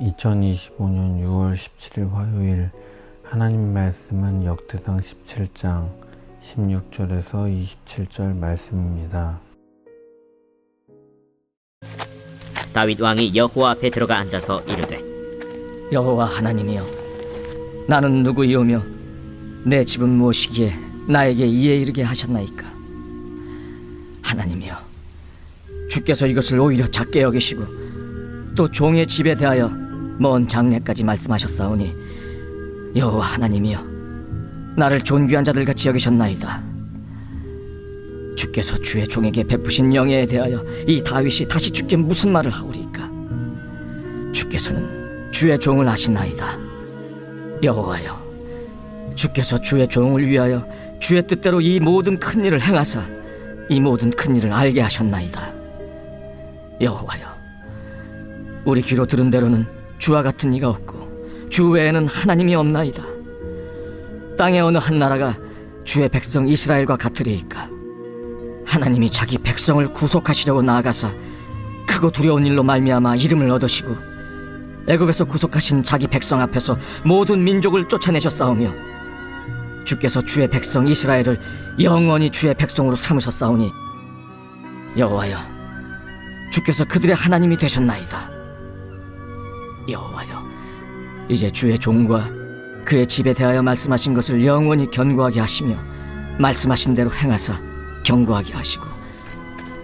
2025년 6월 17일 화요일 하나님 말씀은 역대상 17장 16절에서 27절 말씀입니다. 다윗 왕이 여호와 앞에 들어가 앉아서 이르되, 여호와 하나님이여, 나는 누구이오며 내 집은 무엇이기에 나에게 이에 이르게 하셨나이까? 하나님이여, 주께서 이것을 오히려 작게 여기시고 또 종의 집에 대하여 먼 장래까지 말씀하셨사오니 여호와 하나님이여, 나를 존귀한 자들 같이 여기셨나이다. 주께서 주의 종에게 베푸신 영예에 대하여 이 다윗이 다시 주께 무슨 말을 하오리까? 주께서는 주의 종을 아시나이다. 여호와여, 주께서 주의 종을 위하여 주의 뜻대로 이 모든 큰 일을 행하사 이 모든 큰 일을 알게 하셨나이다. 여호와여, 우리 귀로 들은 대로는 주와 같은 이가 없고 주 외에는 하나님이 없나이다. 땅의 어느 한 나라가 주의 백성 이스라엘과 같으리이까? 하나님이 자기 백성을 구속하시려고 나아가사 크고 두려운 일로 말미암아 이름을 얻으시고 애굽에서 구속하신 자기 백성 앞에서 모든 민족을 쫓아내셨사오며 주께서 주의 백성 이스라엘을 영원히 주의 백성으로 삼으셨사오니 여호와여, 주께서 그들의 하나님이 되셨나이다. 여호와여, 이제 주의 종과 그의 집에 대하여 말씀하신 것을 영원히 견고하게 하시며 말씀하신 대로 행하사 견고하게 하시고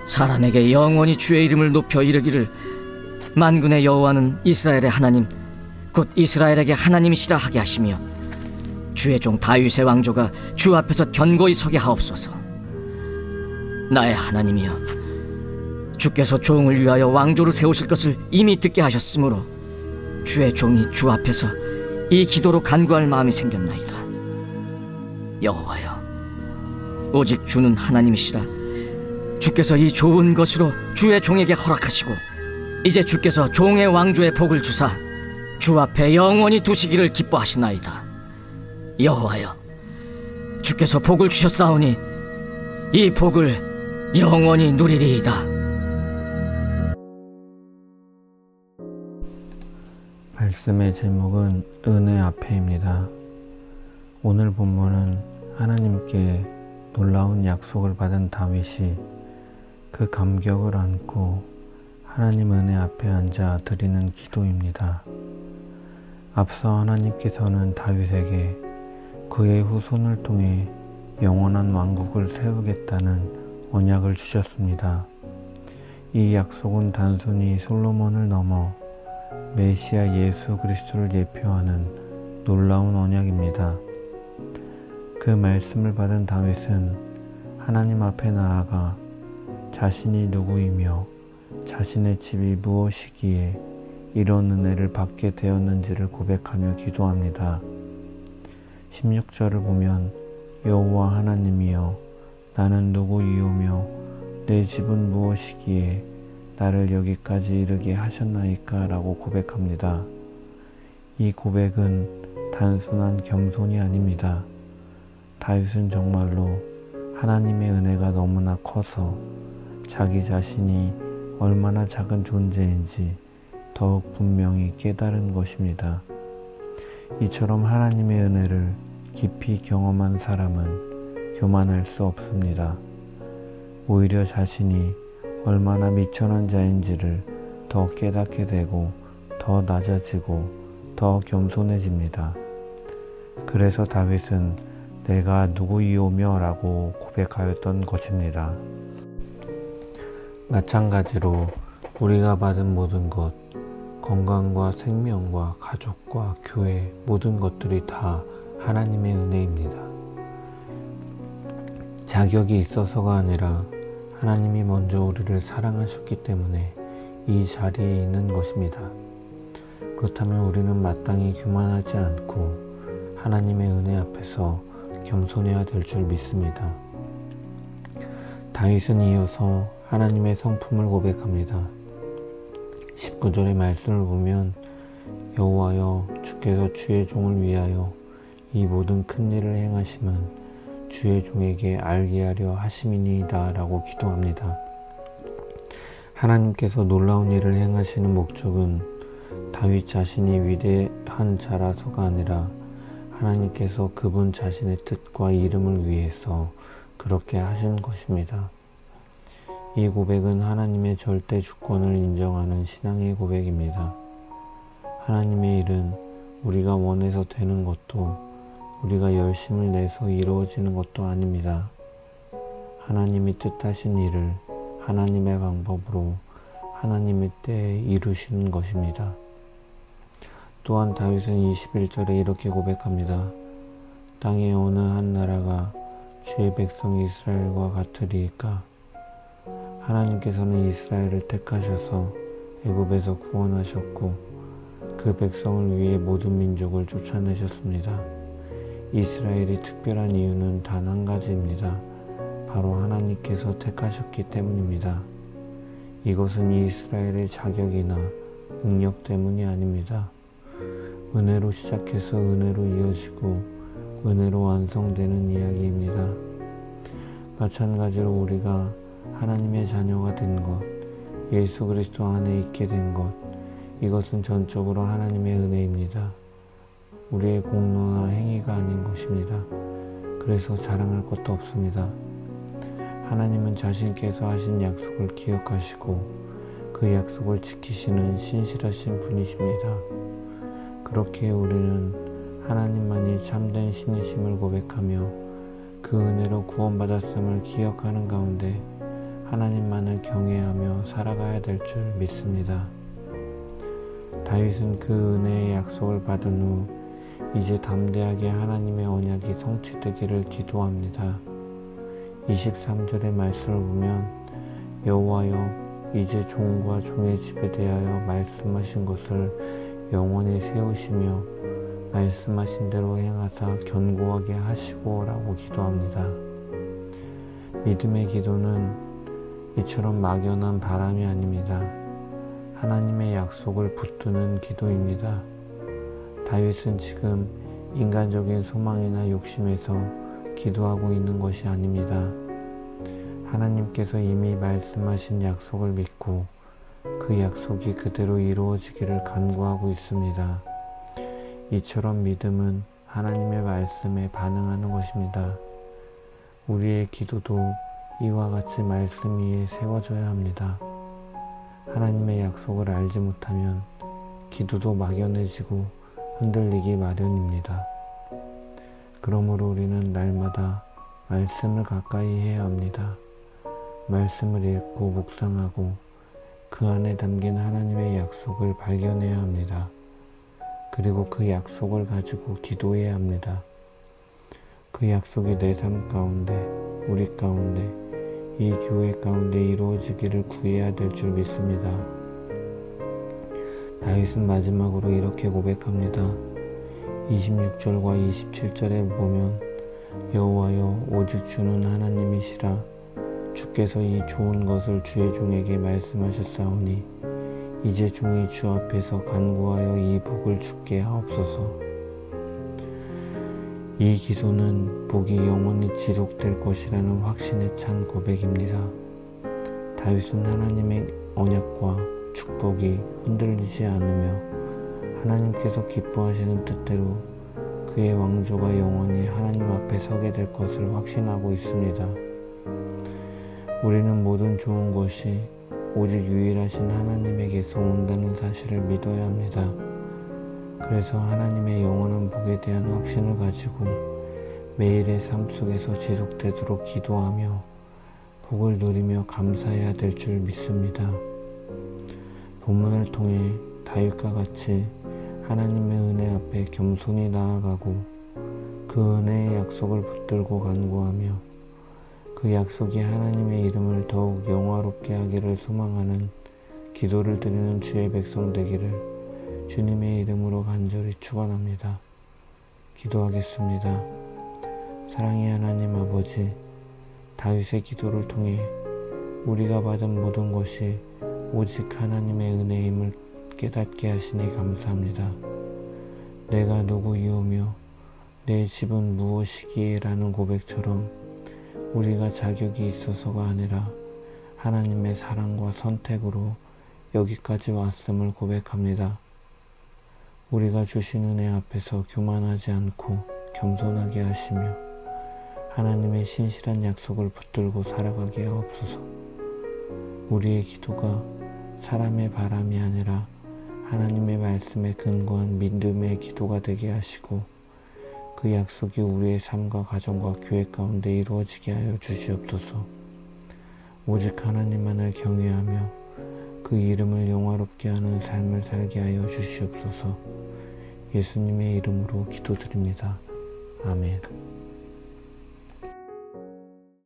사람에게 영원히 주의 이름을 높여 이르기를, 만군의 여호와는 이스라엘의 하나님 곧 이스라엘에게 하나님이시라 하게 하시며 주의 종 다윗의 왕조가 주 앞에서 견고히 서게 하옵소서. 나의 하나님이여, 주께서 종을 위하여 왕조를 세우실 것을 이미 듣게 하셨으므로 주의 종이 주 앞에서 이 기도로 간구할 마음이 생겼나이다. 여호와여, 오직 주는 하나님이시라. 주께서 이 좋은 것으로 주의 종에게 허락하시고 이제 주께서 종의 왕조의 복을 주사 주 앞에 영원히 두시기를 기뻐하시나이다. 여호와여, 주께서 복을 주셨사오니 이 복을 영원히 누리리이다. 말씀의 제목은 은혜 앞에입니다. 오늘 본문은 하나님께 놀라운 약속을 받은 다윗이 그 감격을 안고 하나님 은혜 앞에 앉아 드리는 기도입니다. 앞서 하나님께서는 다윗에게 그의 후손을 통해 영원한 왕국을 세우겠다는 언약을 주셨습니다. 이 약속은 단순히 솔로몬을 넘어 메시아 예수 그리스도를 예표하는 놀라운 언약입니다. 그 말씀을 받은 다윗은 하나님 앞에 나아가 자신이 누구이며 자신의 집이 무엇이기에 이런 은혜를 받게 되었는지를 고백하며 기도합니다. 16절을 보면 여호와 하나님이여, 나는 누구이오며 내 집은 무엇이기에 나를 여기까지 이르게 하셨나이까? 라고 고백합니다. 이 고백은 단순한 겸손이 아닙니다. 다윗은 정말로 하나님의 은혜가 너무나 커서 자기 자신이 얼마나 작은 존재인지 더욱 분명히 깨달은 것입니다. 이처럼 하나님의 은혜를 깊이 경험한 사람은 교만할 수 없습니다. 오히려 자신이 얼마나 미천한 자인지를 더 깨닫게 되고 더 낮아지고 더 겸손해집니다. 그래서 다윗은 내가 누구이오며 라고 고백하였던 것입니다. 마찬가지로 우리가 받은 모든 것, 건강과 생명과 가족과 교회, 모든 것들이 다 하나님의 은혜입니다. 자격이 있어서가 아니라 하나님이 먼저 우리를 사랑하셨기 때문에 이 자리에 있는 것입니다. 그렇다면 우리는 마땅히 교만하지 않고 하나님의 은혜 앞에서 겸손해야 될 줄 믿습니다. 다윗은 이어서 하나님의 성품을 고백합니다. 19절의 말씀을 보면 여호와여, 주께서 주의 종을 위하여 이 모든 큰 일을 행하심은 주의 종에게 알게 하려 하심이니이다 라고 기도합니다. 하나님께서 놀라운 일을 행하시는 목적은 다윗 자신이 위대한 자라서가 아니라 하나님께서 그분 자신의 뜻과 이름을 위해서 그렇게 하신 것입니다. 이 고백은 하나님의 절대 주권을 인정하는 신앙의 고백입니다. 하나님의 일은 우리가 원해서 되는 것도 우리가 열심을 내서 이루어지는 것도 아닙니다. 하나님이 뜻하신 일을 하나님의 방법으로 하나님의 때에 이루시는 것입니다. 또한 다윗은 21절에 이렇게 고백합니다. 땅의 어느 한 나라가 주의 백성 이스라엘과 같으리이까? 하나님께서는 이스라엘을 택하셔서 애굽에서 구원하셨고 그 백성을 위해 모든 민족을 쫓아내셨습니다. 이스라엘이 특별한 이유는 단 한 가지입니다. 바로 하나님께서 택하셨기 때문입니다. 이것은 이스라엘의 자격이나 능력 때문이 아닙니다. 은혜로 시작해서 은혜로 이어지고 은혜로 완성되는 이야기입니다. 마찬가지로 우리가 하나님의 자녀가 된 것, 예수 그리스도 안에 있게 된 것, 이것은 전적으로 하나님의 은혜입니다. 우리의 공로나 행위가 아닌 것입니다. 그래서 자랑할 것도 없습니다. 하나님은 자신께서 하신 약속을 기억하시고 그 약속을 지키시는 신실하신 분이십니다. 그렇게 우리는 하나님만이 참된 신이심을 고백하며 그 은혜로 구원받았음을 기억하는 가운데 하나님만을 경외하며 살아가야 될 줄 믿습니다. 다윗은 그 은혜의 약속을 받은 후 이제 담대하게 하나님의 언약이 성취되기를 기도합니다. 23절의 말씀을 보면 여호와여 이제 종과 종의 집에 대하여 말씀하신 것을 영원히 세우시며 말씀하신 대로 행하사 견고하게 하시고라고 기도합니다. 믿음의 기도는 이처럼 막연한 바람이 아닙니다. 하나님의 약속을 붙드는 기도입니다. 다윗은 지금 인간적인 소망이나 욕심에서 기도하고 있는 것이 아닙니다. 하나님께서 이미 말씀하신 약속을 믿고 그 약속이 그대로 이루어지기를 간구하고 있습니다. 이처럼 믿음은 하나님의 말씀에 반응하는 것입니다. 우리의 기도도 이와 같이 말씀 위에 세워져야 합니다. 하나님의 약속을 알지 못하면 기도도 막연해지고 흔들리기 마련입니다. 그러므로 우리는 날마다 말씀을 가까이 해야 합니다. 말씀을 읽고 묵상하고 그 안에 담긴 하나님의 약속을 발견해야 합니다. 그리고 그 약속을 가지고 기도해야 합니다. 그 약속이 내 삶 가운데, 우리 가운데, 이 교회 가운데 이루어지기를 구해야 될 줄 믿습니다. 다윗은 마지막으로 이렇게 고백합니다. 26절과 27절에 보면 여호와여 오직 주는 하나님이시라 주께서 이 좋은 것을 주의 종에게 말씀하셨사오니 이제 종이 주 앞에서 간구하여 이 복을 주게 하옵소서. 이 기도는 복이 영원히 지속될 것이라는 확신에 찬 고백입니다. 다윗은 하나님의 언약과 축복이 흔들리지 않으며 하나님께서 기뻐하시는 뜻대로 그의 왕조가 영원히 하나님 앞에 서게 될 것을 확신하고 있습니다. 우리는 모든 좋은 것이 오직 유일하신 하나님에게서 온다는 사실을 믿어야 합니다. 그래서 하나님의 영원한 복에 대한 확신을 가지고 매일의 삶 속에서 지속되도록 기도하며 복을 누리며 감사해야 될 줄 믿습니다. 본문을 통해 다윗과 같이 하나님의 은혜 앞에 겸손히 나아가고 그 은혜의 약속을 붙들고 간구하며 그 약속이 하나님의 이름을 더욱 영화롭게 하기를 소망하는 기도를 드리는 주의 백성 되기를 주님의 이름으로 간절히 축원합니다. 기도하겠습니다. 사랑의 하나님 아버지, 다윗의 기도를 통해 우리가 받은 모든 것이 오직 하나님의 은혜임을 깨닫게 하시니 감사합니다. 내가 누구이오며 내 집은 무엇이기에 라는 고백처럼 우리가 자격이 있어서가 아니라 하나님의 사랑과 선택으로 여기까지 왔음을 고백합니다. 우리가 주신 은혜 앞에서 교만하지 않고 겸손하게 하시며 하나님의 신실한 약속을 붙들고 살아가게 하옵소서. 우리의 기도가 사람의 바람이 아니라 하나님의 말씀에 근거한 믿음의 기도가 되게 하시고 그 약속이 우리의 삶과 가정과 교회 가운데 이루어지게 하여 주시옵소서. 오직 하나님만을 경외하며 그 이름을 영화롭게 하는 삶을 살게 하여 주시옵소서. 예수님의 이름으로 기도드립니다. 아멘.